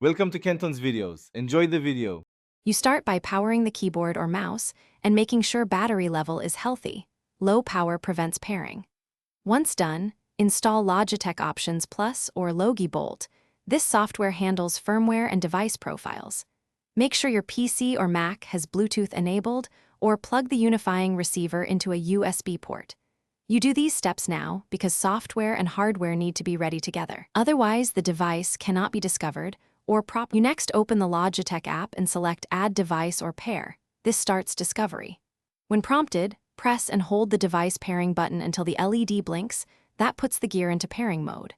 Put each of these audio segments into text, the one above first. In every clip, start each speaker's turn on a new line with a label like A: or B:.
A: Welcome to Kenton's videos. Enjoy the video.
B: You start by powering the keyboard or mouse and making sure battery level is healthy. Low power prevents pairing. Once done, install Logitech Options Plus or Logi Bolt. This software handles firmware and device profiles. Make sure your PC or Mac has Bluetooth enabled or plug the unifying receiver into a USB port. You do these steps now because software and hardware need to be ready together. Otherwise, the device cannot be discovered or You next open the Logitech app and select Add Device or Pair. This starts discovery. When prompted, press and hold the device pairing button until the LED blinks. That puts the gear into pairing mode.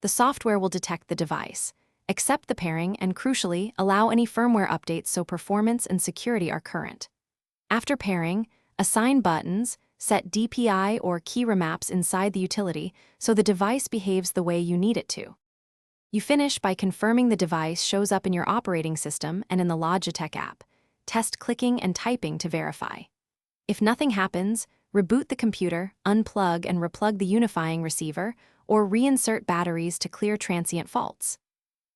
B: The software will detect the device, accept the pairing, and crucially, allow any firmware updates so performance and security are current. After pairing, assign buttons, set DPI or key remaps inside the utility so the device behaves the way you need it to. You finish by confirming the device shows up in your operating system and in the Logitech app. Test clicking and typing to verify. If nothing happens, reboot the computer, unplug and replug the unifying receiver, or reinsert batteries to clear transient faults.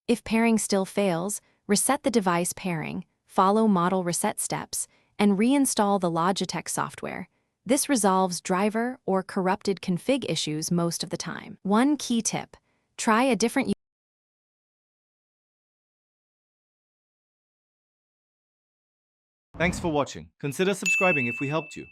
B: If pairing still fails, reset the device pairing, follow model reset steps, and reinstall the Logitech software. This resolves driver or corrupted config issues most of the time. One key tip: try a different
A: Thanks for watching. Consider subscribing if we helped you.